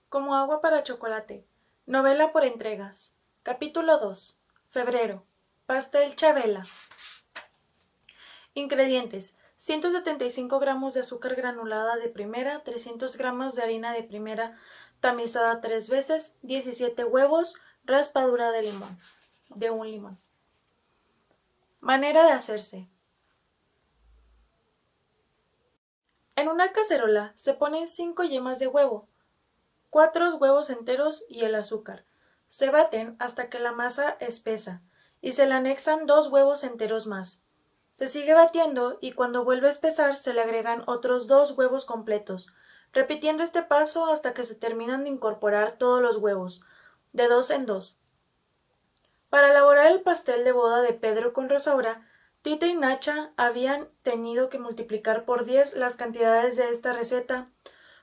Como agua para chocolate. Novela por entregas. Capítulo 2. Febrero. Pastel Chabela. Ingredientes: 175 gramos de azúcar granulada de primera, 300 gramos de harina de primera tamizada 3 veces, 17 huevos, raspadura de limón. De un limón. Manera de hacerse. En una cacerola se ponen 5 yemas de huevo, 4 huevos enteros y el azúcar. Se baten hasta que la masa espesa y se le anexan 2 huevos enteros más. Se sigue batiendo y cuando vuelve a espesar se le agregan otros 2 huevos completos, repitiendo este paso hasta que se terminan de incorporar todos los huevos, de 2 en 2. Para elaborar el pastel de boda de Pedro con Rosaura, Tita y Nacha habían tenido que multiplicar por 10 las cantidades de esta receta,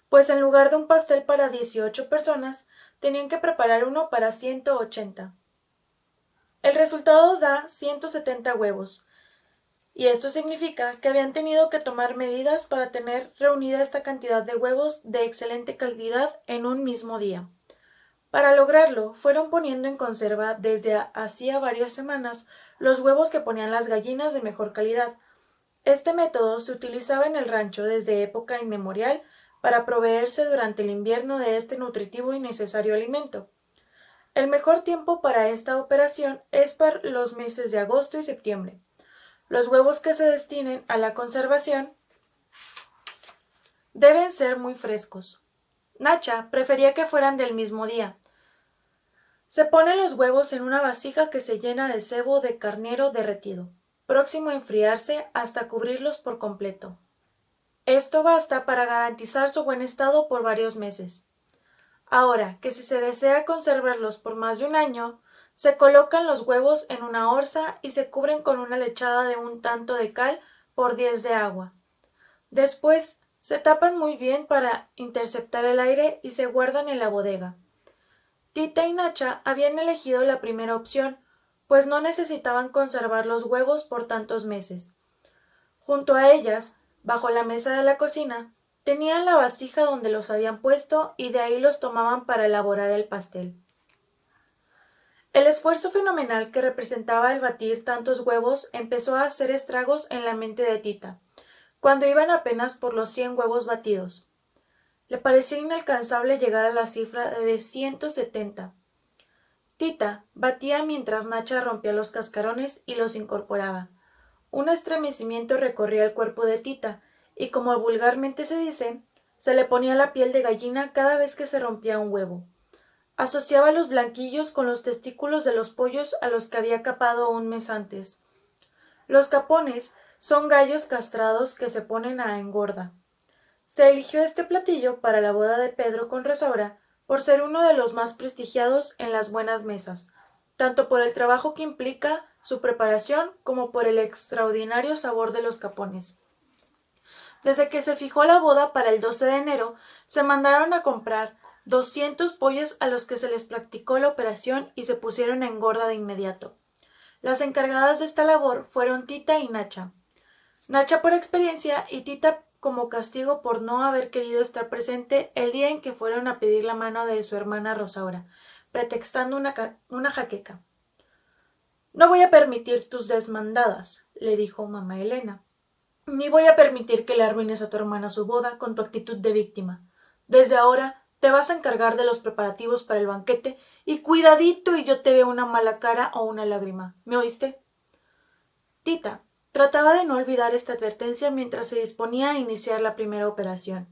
pues en lugar de un pastel para 18 personas, tenían que preparar uno para 180. El resultado da 170 huevos, y esto significa que habían tenido que tomar medidas para tener reunida esta cantidad de huevos de excelente calidad en un mismo día. Para lograrlo, fueron poniendo en conserva desde hacía varias semanas los huevos que ponían las gallinas de mejor calidad. Este método se utilizaba en el rancho desde época inmemorial para proveerse durante el invierno de este nutritivo y necesario alimento. El mejor tiempo para esta operación es para los meses de agosto y septiembre. Los huevos que se destinen a la conservación deben ser muy frescos. Nacha prefería que fueran del mismo día. Se ponen los huevos en una vasija que se llena de sebo de carnero derretido, próximo a enfriarse hasta cubrirlos por completo. Esto basta para garantizar su buen estado por varios meses. Ahora que si se desea conservarlos por más de un año, se colocan los huevos en una orza y se cubren con una lechada de un tanto de cal por 10 de agua. Después se tapan muy bien para interceptar el aire y se guardan en la bodega. Tita y Nacha habían elegido la primera opción, pues no necesitaban conservar los huevos por tantos meses. Junto a ellas, bajo la mesa de la cocina, tenían la vasija donde los habían puesto y de ahí los tomaban para elaborar el pastel. El esfuerzo fenomenal que representaba el batir tantos huevos empezó a hacer estragos en la mente de Tita, cuando iban apenas por los 100 huevos batidos. Le parecía inalcanzable llegar a la cifra de 170. Tita batía mientras Nacha rompía los cascarones y los incorporaba. Un estremecimiento recorría el cuerpo de Tita, y como vulgarmente se dice, se le ponía la piel de gallina cada vez que se rompía un huevo. Asociaba los blanquillos con los testículos de los pollos a los que había capado un mes antes. Los capones son gallos castrados que se ponen a engorda. Se eligió este platillo para la boda de Pedro con Rosaura por ser uno de los más prestigiados en las buenas mesas, tanto por el trabajo que implica su preparación como por el extraordinario sabor de los capones. Desde que se fijó la boda para el 12 de enero, se mandaron a comprar 200 pollos a los que se les practicó la operación y se pusieron a engorda de inmediato. Las encargadas de esta labor fueron Tita y Nacha. Nacha por experiencia y Tita como castigo por no haber querido estar presente el día en que fueron a pedir la mano de su hermana Rosaura, pretextando una jaqueca. «No voy a permitir tus desmandadas», le dijo mamá Elena. «Ni voy a permitir que le arruines a tu hermana su boda con tu actitud de víctima. Desde ahora te vas a encargar de los preparativos para el banquete y cuidadito y yo te veo una mala cara o una lágrima. ¿Me oíste?» Tita trataba de no olvidar esta advertencia mientras se disponía a iniciar la primera operación.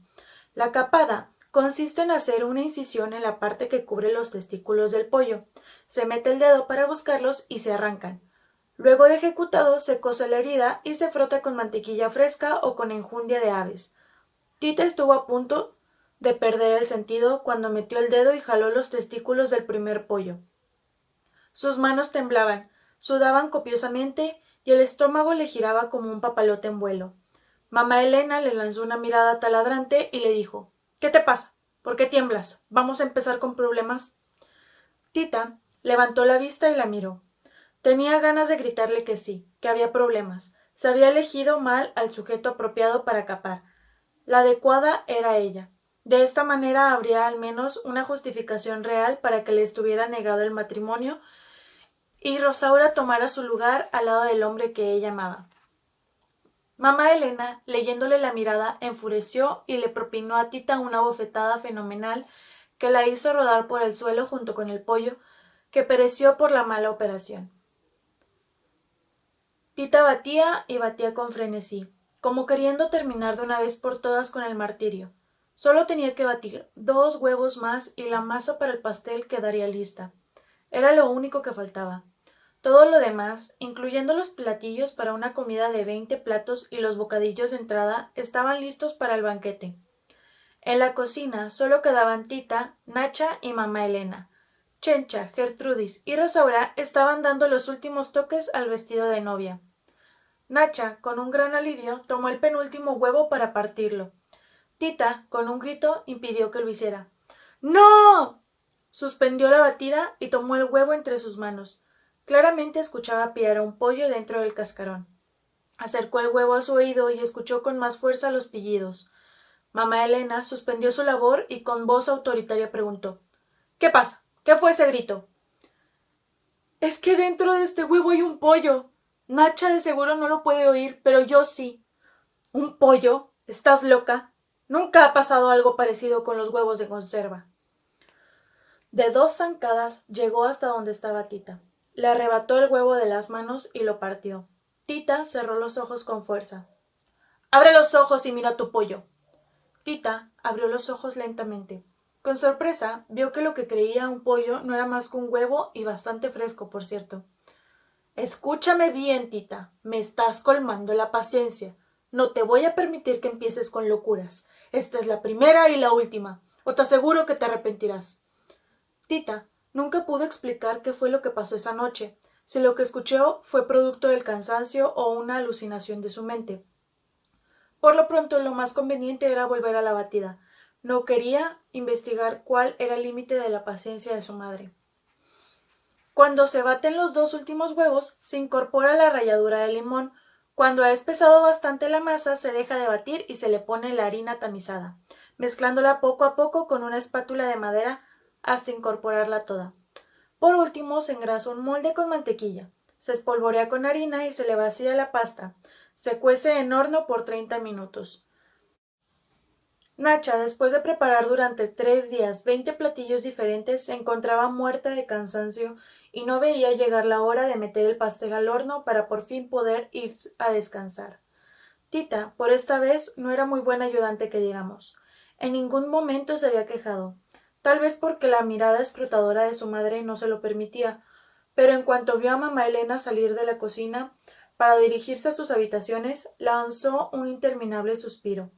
La capada consiste en hacer una incisión en la parte que cubre los testículos del pollo. Se mete el dedo para buscarlos y se arrancan. Luego de ejecutado, se cose la herida y se frota con mantequilla fresca o con enjundia de aves. Tita estuvo a punto de perder el sentido cuando metió el dedo y jaló los testículos del primer pollo. Sus manos temblaban, sudaban copiosamente y el estómago le giraba como un papalote en vuelo. Mamá Elena le lanzó una mirada taladrante y le dijo: «¿Qué te pasa? ¿Por qué tiemblas? ¿Vamos a empezar con problemas?» Tita levantó la vista y la miró. Tenía ganas de gritarle que sí, que había problemas. Se había elegido mal al sujeto apropiado para capar. La adecuada era ella. De esta manera habría al menos una justificación real para que le estuviera negado el matrimonio y Rosaura tomara su lugar al lado del hombre que ella amaba. Mamá Elena, leyéndole la mirada, enfureció y le propinó a Tita una bofetada fenomenal que la hizo rodar por el suelo junto con el pollo, que pereció por la mala operación. Tita batía y batía con frenesí, como queriendo terminar de una vez por todas con el martirio. Solo tenía que batir 2 huevos más y la masa para el pastel quedaría lista. Era lo único que faltaba. Todo lo demás, incluyendo los platillos para una comida de 20 platos y los bocadillos de entrada, estaban listos para el banquete. En la cocina solo quedaban Tita, Nacha y mamá Elena. Chencha, Gertrudis y Rosaura estaban dando los últimos toques al vestido de novia. Nacha, con un gran alivio, tomó el penúltimo huevo para partirlo. Tita, con un grito, impidió que lo hiciera. ¡No! Suspendió la batida y tomó el huevo entre sus manos. Claramente escuchaba piar a un pollo dentro del cascarón. Acercó el huevo a su oído y escuchó con más fuerza los pillidos. Mamá Elena suspendió su labor y con voz autoritaria preguntó: ¿Qué pasa? ¿Qué fue ese grito? Es que dentro de este huevo hay un pollo. Nacha de seguro no lo puede oír, pero yo sí. ¿Un pollo? ¿Estás loca? Nunca ha pasado algo parecido con los huevos de conserva. De 2 zancadas llegó hasta donde estaba Tita. Le arrebató el huevo de las manos y lo partió. Tita cerró los ojos con fuerza. ¡Abre los ojos y mira tu pollo! Tita abrió los ojos lentamente. Con sorpresa, vio que lo que creía un pollo no era más que un huevo y bastante fresco, por cierto. Escúchame bien, Tita. Me estás colmando la paciencia. No te voy a permitir que empieces con locuras. Esta es la primera y la última. O te aseguro que te arrepentirás. Tita nunca pudo explicar qué fue lo que pasó esa noche, si lo que escuchó fue producto del cansancio o una alucinación de su mente. Por lo pronto, lo más conveniente era volver a la batida. No quería investigar cuál era el límite de la paciencia de su madre. Cuando se baten los 2 últimos huevos, se incorpora la ralladura de limón. Cuando ha espesado bastante la masa, se deja de batir y se le pone la harina tamizada, mezclándola poco a poco con una espátula de madera hasta incorporarla toda. Por último, se engrasa un molde con mantequilla, se espolvorea con harina y se le vacía la pasta. Se cuece en horno por 30 minutos. Nacha, después de preparar durante 3 días 20 platillos diferentes, se encontraba muerta de cansancio y no veía llegar la hora de meter el pastel al horno para por fin poder ir a descansar. Tita, por esta vez, no era muy buena ayudante que digamos. En ningún momento se había quejado, tal vez porque la mirada escrutadora de su madre no se lo permitía, pero en cuanto vio a mamá Elena salir de la cocina para dirigirse a sus habitaciones, lanzó un interminable suspiro.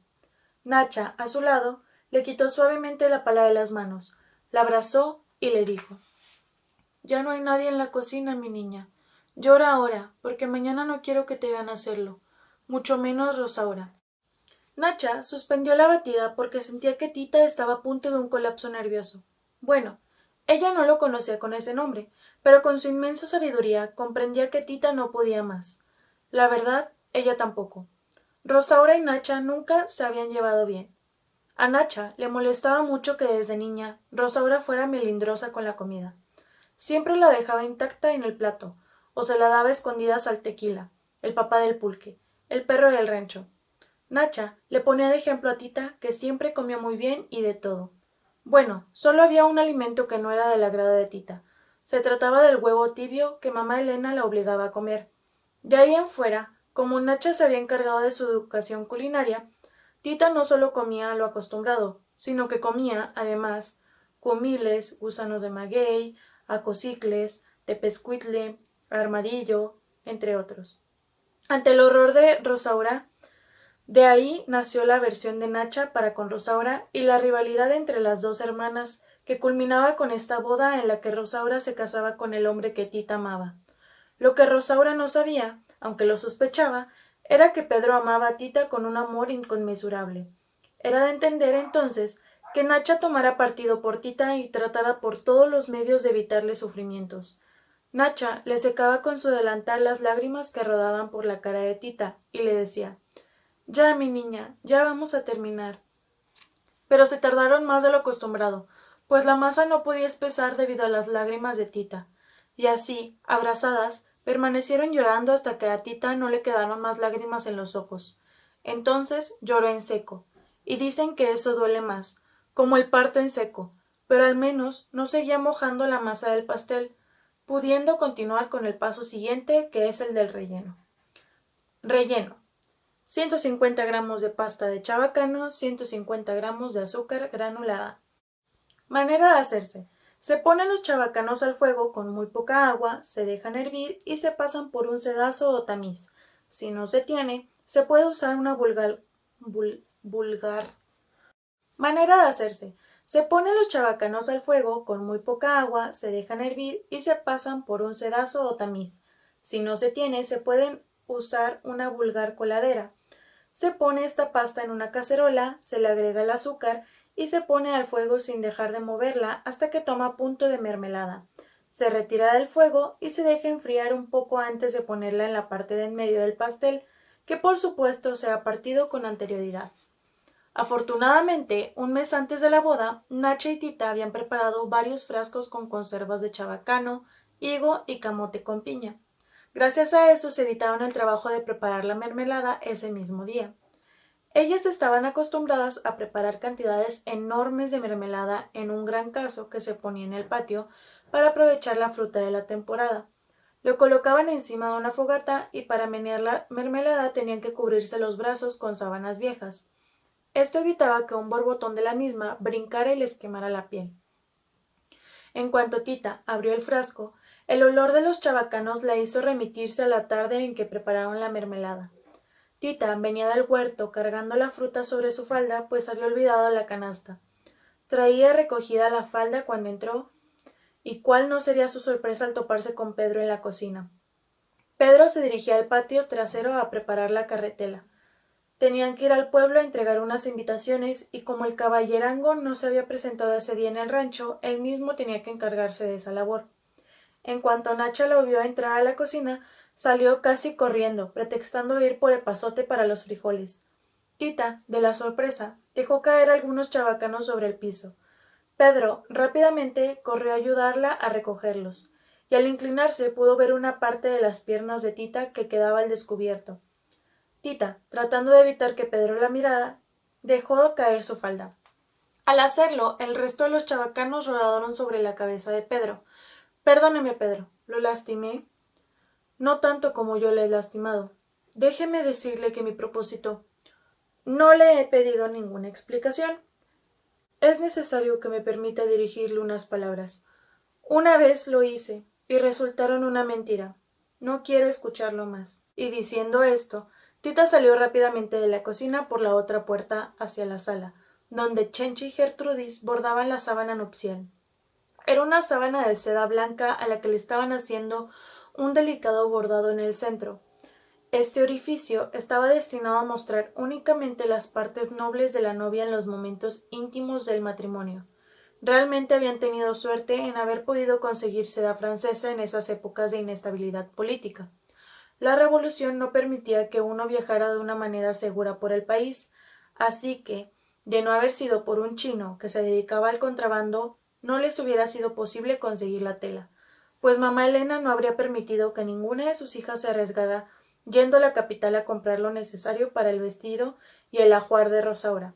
Nacha, a su lado, le quitó suavemente la pala de las manos, la abrazó y le dijo: Ya no hay nadie en la cocina, mi niña. Llora ahora, porque mañana no quiero que te vean hacerlo, mucho menos Rosaura. Nacha suspendió la batida porque sentía que Tita estaba a punto de un colapso nervioso. Bueno, ella no lo conocía con ese nombre, pero con su inmensa sabiduría comprendía que Tita no podía más. La verdad, ella tampoco. Rosaura y Nacha nunca se habían llevado bien. A Nacha le molestaba mucho que desde niña Rosaura fuera melindrosa con la comida. Siempre la dejaba intacta en el plato, o se la daba escondidas al Tequila, el papá del pulque, el perro del rancho. Nacha le ponía de ejemplo a Tita, que siempre comió muy bien y de todo. Bueno, solo había un alimento que no era del agrado de Tita. Se trataba del huevo tibio que mamá Elena la obligaba a comer. De ahí en fuera, como Nacha se había encargado de su educación culinaria, Tita no solo comía lo acostumbrado, sino que comía, además, cumiles, gusanos de maguey, acocicles, tepezcuitle, armadillo, entre otros. Ante el horror de Rosaura, de ahí nació la versión de Nacha para con Rosaura y la rivalidad entre las 2 hermanas, que culminaba con esta boda en la que Rosaura se casaba con el hombre que Tita amaba. Lo que Rosaura no sabía, aunque lo sospechaba, era que Pedro amaba a Tita con un amor inconmensurable. Era de entender, entonces, que Nacha tomara partido por Tita y tratara por todos los medios de evitarle sufrimientos. Nacha le secaba con su delantal las lágrimas que rodaban por la cara de Tita y le decía: Ya, mi niña, ya vamos a terminar. pero se tardaron más de lo acostumbrado, pues la masa no podía espesar debido a las lágrimas de Tita. Y así, abrazadas, permanecieron llorando hasta que a Tita no le quedaron más lágrimas en los ojos. Entonces lloró en seco, y dicen que eso duele más, como el parto en seco, pero al menos no seguía mojando la masa del pastel, pudiendo continuar con el paso siguiente, que es el del relleno. Relleno: 150 gramos de pasta de chabacano, 150 gramos de azúcar granulada. Manera de hacerse: se ponen los chabacanos al fuego con muy poca agua, se dejan hervir y se pasan por un sedazo o tamiz. Si no se tiene, se puede usar una vulgar. Manera de hacerse: se ponen los chabacanos al fuego con muy poca agua, se dejan hervir y se pasan por un sedazo o tamiz. Si no se tiene, se pueden usar una vulgar coladera. Se pone esta pasta en una cacerola, se le agrega el azúcar y se pone al fuego sin dejar de moverla hasta que toma punto de mermelada. Se retira del fuego y se deja enfriar un poco antes de ponerla en la parte de en medio del pastel, que por supuesto se ha partido con anterioridad. Afortunadamente, un mes antes de la boda, Nacha y Tita habían preparado varios frascos con conservas de chabacano, higo y camote con piña. Gracias a eso se evitaron el trabajo de preparar la mermelada ese mismo día. Ellas estaban acostumbradas a preparar cantidades enormes de mermelada en un gran caso que se ponía en el patio para aprovechar la fruta de la temporada. Lo colocaban encima de una fogata y para menear la mermelada tenían que cubrirse los brazos con sábanas viejas. Esto evitaba que un borbotón de la misma brincara y les quemara la piel. En cuanto Tita abrió el frasco, el olor de los chabacanos la hizo remitirse a la tarde en que prepararon la mermelada. Tita venía del huerto cargando la fruta sobre su falda, pues había olvidado la canasta. Traía recogida la falda cuando entró, y cuál no sería su sorpresa al toparse con Pedro en la cocina. Pedro se dirigía al patio trasero a preparar la carretela. Tenían que ir al pueblo a entregar unas invitaciones y como el caballerango no se había presentado ese día en el rancho, él mismo tenía que encargarse de esa labor. En cuanto Nacha lo vio entrar a la cocina, salió casi corriendo, pretextando ir por epazote para los frijoles. Tita, de la sorpresa, dejó caer algunos chabacanos sobre el piso. Pedro rápidamente corrió a ayudarla a recogerlos, y al inclinarse pudo ver una parte de las piernas de Tita que quedaba al descubierto. Tita, tratando de evitar que Pedro la mirara, dejó caer su falda. Al hacerlo, el resto de los chabacanos rodaron sobre la cabeza de Pedro. Perdóneme, Pedro, ¿lo lastimé? No tanto como yo le he lastimado. Déjeme decirle que mi propósito. No le he pedido ninguna explicación. Es necesario que me permita dirigirle unas palabras. Una vez lo hice, y resultaron una mentira. No quiero escucharlo más. Y diciendo esto, Tita salió rápidamente de la cocina por la otra puerta hacia la sala, donde Chencha y Gertrudis bordaban la sábana nupcial. Era una sábana de seda blanca a la que le estaban haciendo un delicado bordado en el centro. Este orificio estaba destinado a mostrar únicamente las partes nobles de la novia en los momentos íntimos del matrimonio. Realmente habían tenido suerte en haber podido conseguir seda francesa en esas épocas de inestabilidad política. La revolución no permitía que uno viajara de una manera segura por el país, así que, de no haber sido por un chino que se dedicaba al contrabando, no les hubiera sido posible conseguir la tela, pues mamá Elena no habría permitido que ninguna de sus hijas se arriesgara yendo a la capital a comprar lo necesario para el vestido y el ajuar de Rosaura.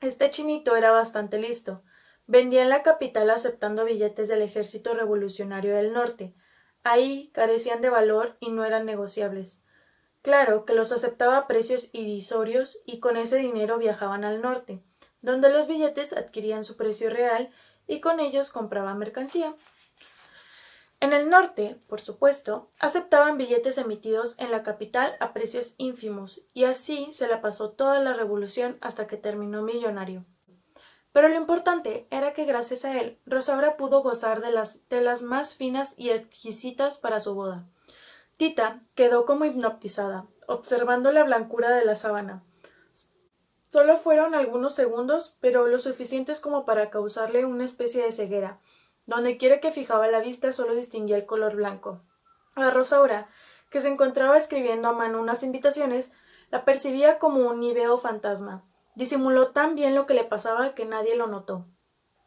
Este chinito era bastante listo. Vendía en la capital aceptando billetes del Ejército Revolucionario del Norte. Ahí carecían de valor y no eran negociables. Claro que los aceptaba a precios irrisorios y con ese dinero viajaban al norte, donde los billetes adquirían su precio real y con ellos compraban mercancía. En el norte, por supuesto, aceptaban billetes emitidos en la capital a precios ínfimos, y así se la pasó toda la revolución hasta que terminó millonario. Pero lo importante era que gracias a él, Rosaura pudo gozar de las telas más finas y exquisitas para su boda. Tita quedó como hipnotizada, observando la blancura de la sábana. Solo fueron algunos segundos, pero lo suficientes como para causarle una especie de ceguera. Donde quiera que fijaba la vista solo distinguía el color blanco. A Rosaura, que se encontraba escribiendo a mano unas invitaciones, la percibía como un níveo fantasma. Disimuló tan bien lo que le pasaba que nadie lo notó.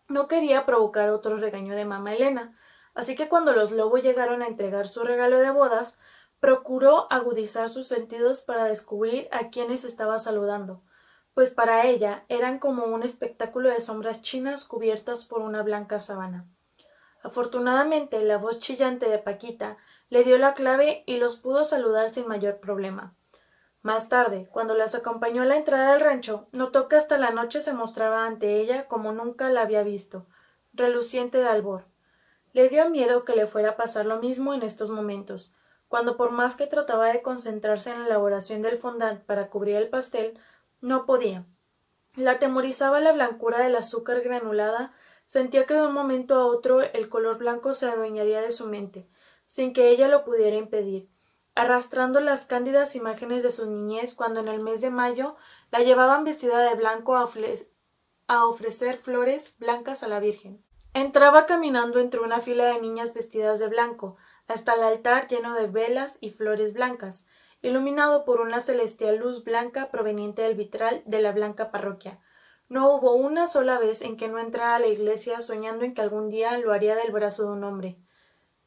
No quería provocar otro regaño de mamá Elena, así que cuando los Lobo llegaron a entregar su regalo de bodas, procuró agudizar sus sentidos para descubrir a quienes estaba saludando, pues para ella eran como un espectáculo de sombras chinas cubiertas por una blanca sábana. Afortunadamente, la voz chillante de Paquita le dio la clave y los pudo saludar sin mayor problema. Más tarde, cuando las acompañó a la entrada del rancho, notó que hasta la noche se mostraba ante ella como nunca la había visto, reluciente de albor. Le dio miedo que le fuera a pasar lo mismo en estos momentos, cuando por más que trataba de concentrarse en la elaboración del fondant para cubrir el pastel, no podía. La atemorizaba la blancura del azúcar granulada, sentía que de un momento a otro el color blanco se adueñaría de su mente, sin que ella lo pudiera impedir, arrastrando las cándidas imágenes de su niñez cuando en el mes de mayo la llevaban vestida de blanco a ofrecer flores blancas a la Virgen. Entraba caminando entre una fila de niñas vestidas de blanco, hasta el altar lleno de velas y flores blancas, iluminado por una celestial luz blanca proveniente del vitral de la blanca parroquia. No hubo una sola vez en que no entrara a la iglesia soñando en que algún día lo haría del brazo de un hombre.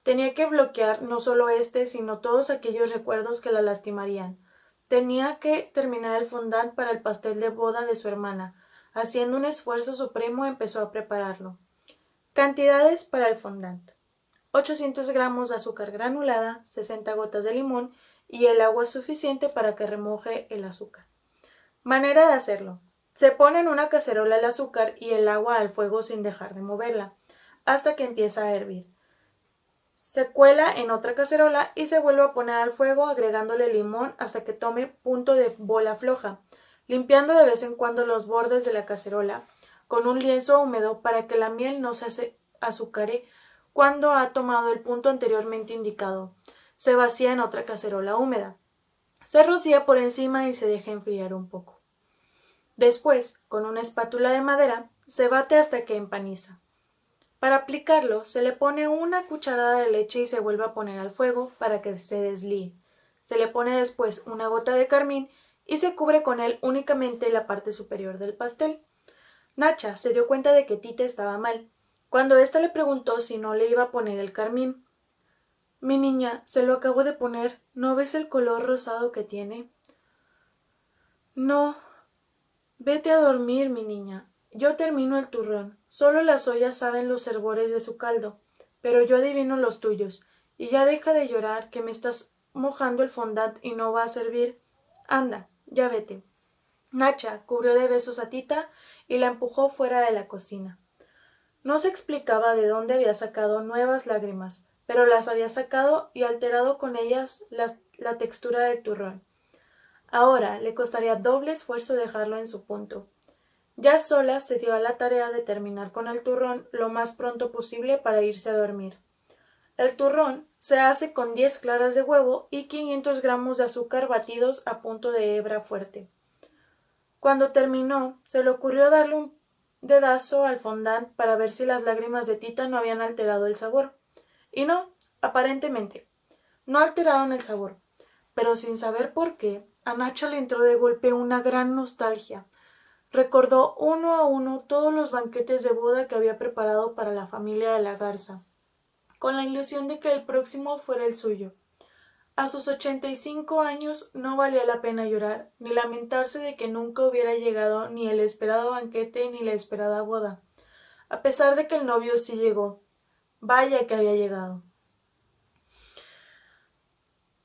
Tenía que bloquear no solo sino todos aquellos recuerdos que la lastimarían. Tenía que terminar el fondant para el pastel de boda de su hermana. Haciendo un esfuerzo supremo empezó a prepararlo. Cantidades para el fondant: 800 gramos de azúcar granulada, 60 gotas de limón y el agua suficiente para que remoje el azúcar. Manera de hacerlo: se pone en una cacerola el azúcar y el agua al fuego sin dejar de moverla, hasta que empieza a hervir. Se cuela en otra cacerola y se vuelve a poner al fuego agregándole limón hasta que tome punto de bola floja, limpiando de vez en cuando los bordes de la cacerola con un lienzo húmedo para que la miel no se azucare cuando ha tomado el punto anteriormente indicado. Se vacía en otra cacerola húmeda. Se rocía por encima y se deja enfriar un poco. Después, con una espátula de madera, se bate hasta que empaniza. Para aplicarlo, se le pone una cucharada de leche y se vuelve a poner al fuego para que se deslíe. Se le pone después una gota de carmín y se cubre con él únicamente la parte superior del pastel. Nacha se dio cuenta de que Tita estaba mal, cuando ésta le preguntó si no le iba a poner el carmín. «Mi niña, se lo acabo de poner. ¿No ves el color rosado que tiene?» «No. Vete a dormir, mi niña. Yo termino el turrón. Solo las ollas saben los hervores de su caldo, pero yo adivino los tuyos. Y ya deja de llorar, que me estás mojando el fondant y no va a servir. Anda, ya vete». Nacha cubrió de besos a Tita y la empujó fuera de la cocina. No se explicaba de dónde había sacado nuevas lágrimas, pero las había sacado y alterado con ellas la textura del turrón. Ahora le costaría doble esfuerzo dejarlo en su punto. Ya sola se dio a la tarea de terminar con el turrón lo más pronto posible para irse a dormir. El turrón se hace con 10 claras de huevo y 500 gramos de azúcar batidos a punto de hebra fuerte. Cuando terminó, se le ocurrió darle un dedazo al fondant para ver si las lágrimas de Tita no habían alterado el sabor. Y no, aparentemente, no alteraron el sabor. Pero sin saber por qué, a Nacha le entró de golpe una gran nostalgia. Recordó uno a uno todos los banquetes de boda que había preparado para la familia de la Garza, con la ilusión de que el próximo fuera el suyo. A sus 85 años no valía la pena llorar, ni lamentarse de que nunca hubiera llegado ni el esperado banquete ni la esperada boda, a pesar de que el novio sí llegó. Vaya que había llegado.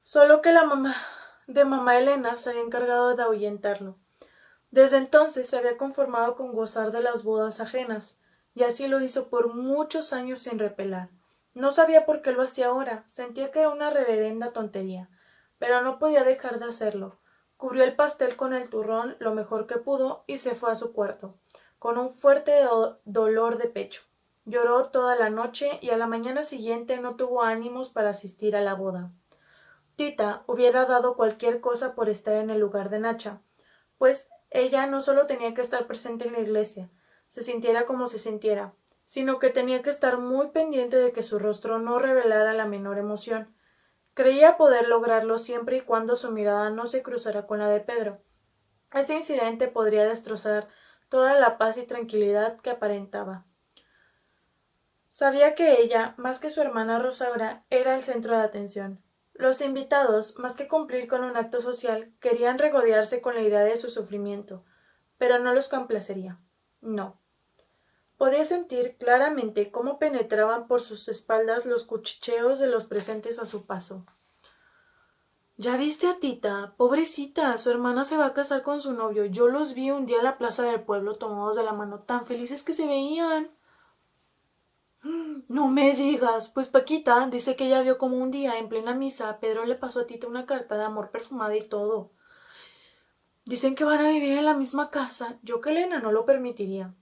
Solo que la mamá de mamá Elena se había encargado de ahuyentarlo. Desde entonces se había conformado con gozar de las bodas ajenas, y así lo hizo por muchos años sin repelar. No sabía por qué lo hacía ahora, sentía que era una reverenda tontería, pero no podía dejar de hacerlo. Cubrió el pastel con el turrón lo mejor que pudo y se fue a su cuarto, con un fuerte dolor de pecho. Lloró toda la noche y a la mañana siguiente no tuvo ánimos para asistir a la boda. Tita hubiera dado cualquier cosa por estar en el lugar de Nacha, pues ella no solo tenía que estar presente en la iglesia, se sintiera como se sintiera, sino que tenía que estar muy pendiente de que su rostro no revelara la menor emoción. Creía poder lograrlo siempre y cuando su mirada no se cruzara con la de Pedro. Ese incidente podría destrozar toda la paz y tranquilidad que aparentaba. Sabía que ella, más que su hermana Rosaura, era el centro de atención. Los invitados, más que cumplir con un acto social, querían regodearse con la idea de su sufrimiento, pero no los complacería. No. Podía sentir claramente cómo penetraban por sus espaldas los cuchicheos de los presentes a su paso. ¿Ya viste a Tita? Pobrecita, su hermana se va a casar con su novio. Yo los vi un día en la plaza del pueblo tomados de la mano, tan felices que se veían. No me digas, pues Paquita dice que ella vio como un día en plena misa Pedro le pasó a Tita una carta de amor perfumada y todo. Dicen que van a vivir en la misma casa. Yo que Elena no lo permitiría.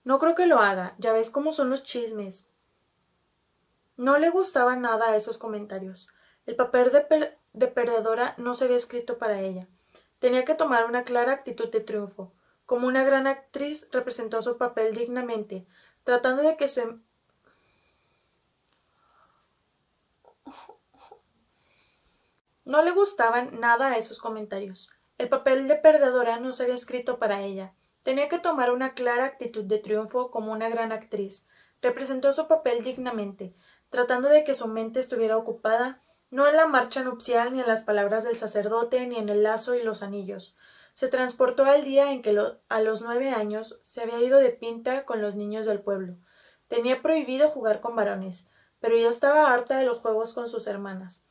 No creo que lo haga, ya ves cómo son los chismes. No le gustaban nada esos comentarios. El papel de perdedora no se había escrito para ella. Tenía que tomar una clara actitud de triunfo. Como una gran actriz representó su papel dignamente, tratando de que su... No le gustaban nada esos comentarios. El papel de perdedora no se había escrito para ella. Tenía que tomar una clara actitud de triunfo como una gran actriz. Representó su papel dignamente, tratando de que su mente estuviera ocupada, no en la marcha nupcial, ni en las palabras del sacerdote, ni en el lazo y los anillos. Se transportó al día en que a los 9 años se había ido de pinta con los niños del pueblo. Tenía prohibido jugar con varones, pero ya estaba harta de los juegos con sus hermanas.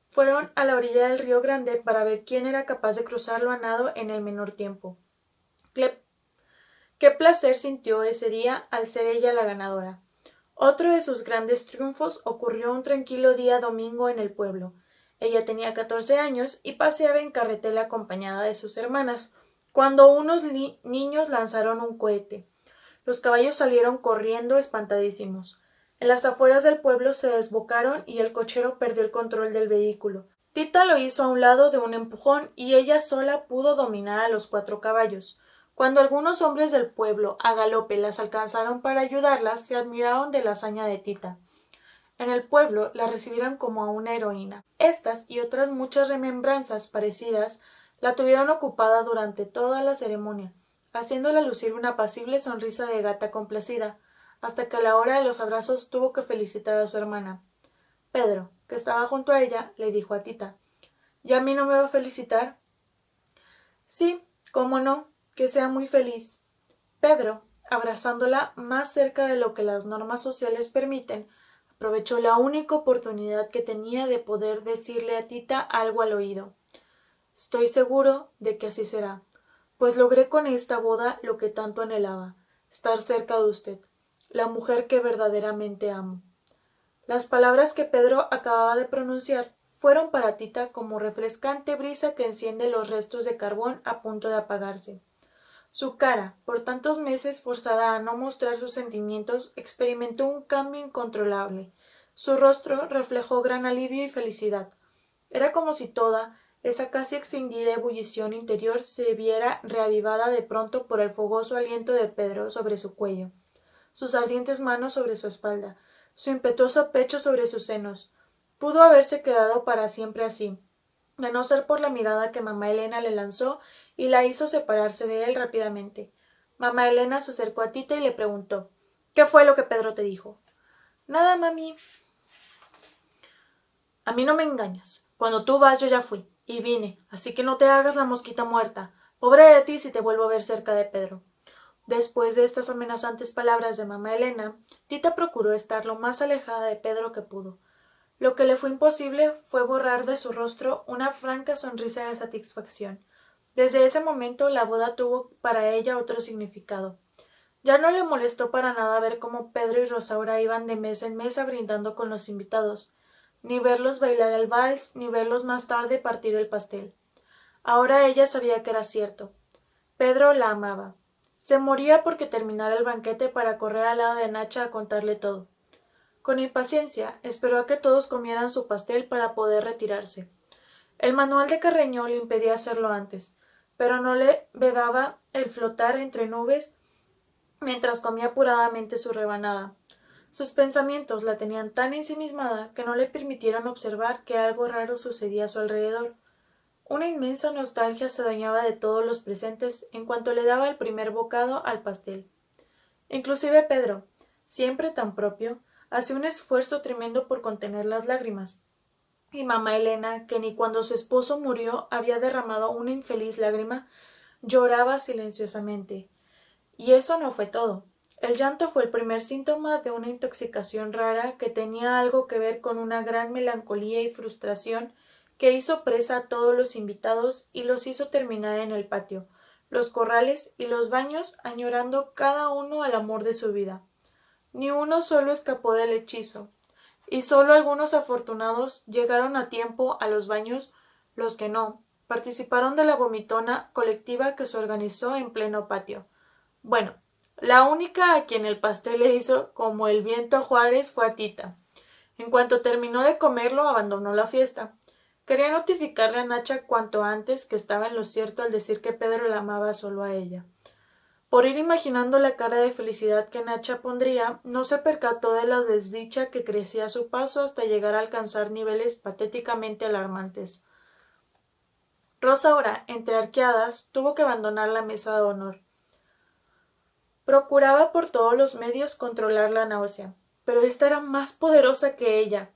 Fueron a la orilla del río Grande para ver quién era capaz de cruzarlo a nado en el menor tiempo. Qué placer sintió ese día al ser ella la ganadora. Otro de sus grandes triunfos ocurrió un tranquilo día domingo en el pueblo. Ella tenía 14 años y paseaba en carretela acompañada de sus hermanas, cuando unos niños lanzaron un cohete. Los caballos salieron corriendo espantadísimos. En las afueras del pueblo se desbocaron y el cochero perdió el control del vehículo. Tita lo hizo a un lado de un empujón y ella sola pudo dominar a los 4 caballos. Cuando algunos hombres del pueblo a galope las alcanzaron para ayudarlas, se admiraron de la hazaña de Tita. En el pueblo la recibieron como a una heroína. Estas y otras muchas remembranzas parecidas la tuvieron ocupada durante toda la ceremonia, haciéndola lucir una apacible sonrisa de gata complacida, hasta que a la hora de los abrazos tuvo que felicitar a su hermana. Pedro, que estaba junto a ella, le dijo a Tita: ¿Y a mí no me va a felicitar? Sí, cómo no, que sea muy feliz. Pedro, abrazándola más cerca de lo que las normas sociales permiten, aprovechó la única oportunidad que tenía de poder decirle a Tita algo al oído. Estoy seguro de que así será, pues logré con esta boda lo que tanto anhelaba, estar cerca de usted, la mujer que verdaderamente amo. Las palabras que Pedro acababa de pronunciar fueron para Tita como refrescante brisa que enciende los restos de carbón a punto de apagarse. Su cara, por tantos meses forzada a no mostrar sus sentimientos, experimentó un cambio incontrolable. Su rostro reflejó gran alivio y felicidad. Era como si toda esa casi extinguida ebullición interior se viera reavivada de pronto por el fogoso aliento de Pedro sobre su cuello, sus ardientes manos sobre su espalda, su impetuoso pecho sobre sus senos. Pudo haberse quedado para siempre así, a no ser por la mirada que mamá Elena le lanzó y la hizo separarse de él rápidamente. Mamá Elena se acercó a Tita y le preguntó: ¿Qué fue lo que Pedro te dijo? Nada, mami. A mí no me engañas. Cuando tú vas yo ya fui, y vine, así que no te hagas la mosquita muerta. Pobre de ti si te vuelvo a ver cerca de Pedro. Después de estas amenazantes palabras de mamá Elena, Tita procuró estar lo más alejada de Pedro que pudo. Lo que le fue imposible fue borrar de su rostro una franca sonrisa de satisfacción. Desde ese momento la boda tuvo para ella otro significado. Ya no le molestó para nada ver cómo Pedro y Rosaura iban de mesa en mesa brindando con los invitados, ni verlos bailar el vals, ni verlos más tarde partir el pastel. Ahora ella sabía que era cierto. Pedro la amaba. Se moría porque terminara el banquete para correr al lado de Nacha a contarle todo. Con impaciencia esperó a que todos comieran su pastel para poder retirarse. El manual de Carreño le impedía hacerlo antes, pero no le vedaba el flotar entre nubes mientras comía apuradamente su rebanada. Sus pensamientos la tenían tan ensimismada que no le permitieron observar que algo raro sucedía a su alrededor. Una inmensa nostalgia se adueñaba de todos los presentes en cuanto le daba el primer bocado al pastel. Inclusive Pedro, siempre tan propio, hacía un esfuerzo tremendo por contener las lágrimas. Y mamá Elena, que ni cuando su esposo murió había derramado una infeliz lágrima, lloraba silenciosamente. Y eso no fue todo. El llanto fue el primer síntoma de una intoxicación rara que tenía algo que ver con una gran melancolía y frustración que hizo presa a todos los invitados y los hizo terminar en el patio, los corrales y los baños, añorando cada uno al amor de su vida. Ni uno solo escapó del hechizo, y solo algunos afortunados llegaron a tiempo a los baños, los que no, participaron de la vomitona colectiva que se organizó en pleno patio. Bueno, la única a quien el pastel le hizo como el viento a Juárez fue a Tita. En cuanto terminó de comerlo, abandonó la fiesta. Quería notificarle a Nacha cuanto antes que estaba en lo cierto al decir que Pedro la amaba solo a ella. Por ir imaginando la cara de felicidad que Nacha pondría, no se percató de la desdicha que crecía a su paso hasta llegar a alcanzar niveles patéticamente alarmantes. Rosaura, entre arqueadas, tuvo que abandonar la mesa de honor. Procuraba por todos los medios controlar la náusea, pero ésta era más poderosa que ella.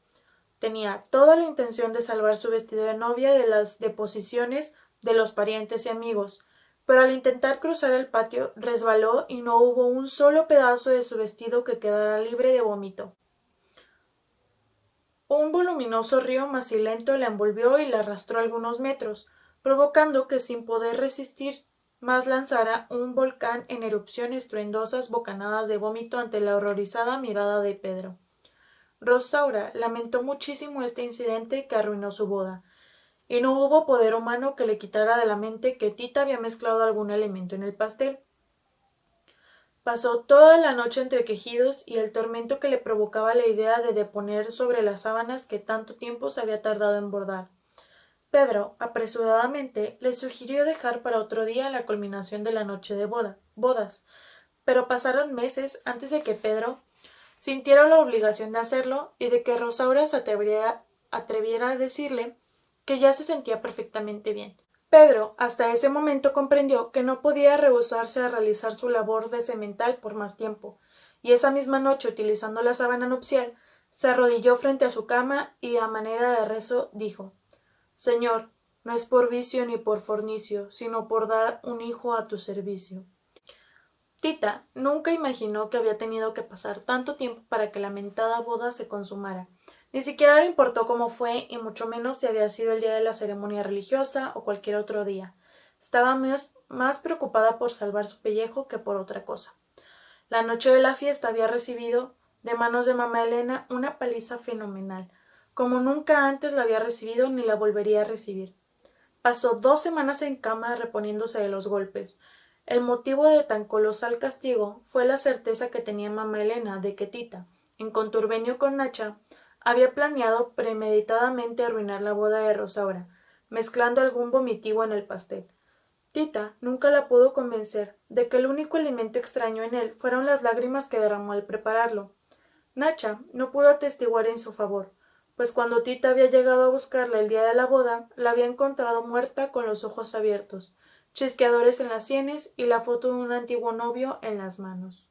Tenía toda la intención de salvar su vestido de novia de las deposiciones de los parientes y amigos, pero al intentar cruzar el patio resbaló y no hubo un solo pedazo de su vestido que quedara libre de vómito. Un voluminoso río macilento la envolvió y la arrastró algunos metros, provocando que sin poder resistir más lanzara un volcán en erupción estruendosas bocanadas de vómito ante la horrorizada mirada de Pedro. Rosaura lamentó muchísimo este incidente que arruinó su boda, y no hubo poder humano que le quitara de la mente que Tita había mezclado algún elemento en el pastel. Pasó toda la noche entre quejidos y el tormento que le provocaba la idea de deponer sobre las sábanas que tanto tiempo se había tardado en bordar. Pedro, apresuradamente, le sugirió dejar para otro día la culminación de la noche de bodas, pero pasaron meses antes de que Pedro sintiera la obligación de hacerlo y de que Rosaura se atreviera a decirle que ya se sentía perfectamente bien. Pedro hasta ese momento comprendió que no podía rehusarse a realizar su labor de semental por más tiempo, y esa misma noche, utilizando la sábana nupcial, se arrodilló frente a su cama y, a manera de rezo, dijo: «Señor, no es por vicio ni por fornicio, sino por dar un hijo a tu servicio». Tita nunca imaginó que había tenido que pasar tanto tiempo para que la mentada boda se consumara. Ni siquiera le importó cómo fue, y mucho menos si había sido el día de la ceremonia religiosa o cualquier otro día. Estaba más preocupada por salvar su pellejo que por otra cosa. La noche de la fiesta había recibido, de manos de mamá Elena, una paliza fenomenal, como nunca antes la había recibido ni la volvería a recibir. Pasó 2 semanas en cama reponiéndose de los golpes. El motivo de tan colosal castigo fue la certeza que tenía mamá Elena de que Tita, en contubernio con Nacha, había planeado premeditadamente arruinar la boda de Rosaura, mezclando algún vomitivo en el pastel. Tita nunca la pudo convencer de que el único elemento extraño en él fueron las lágrimas que derramó al prepararlo. Nacha no pudo atestiguar en su favor, pues cuando Tita había llegado a buscarla el día de la boda, la había encontrado muerta con los ojos abiertos, chisqueadores en las sienes y la foto de un antiguo novio en las manos.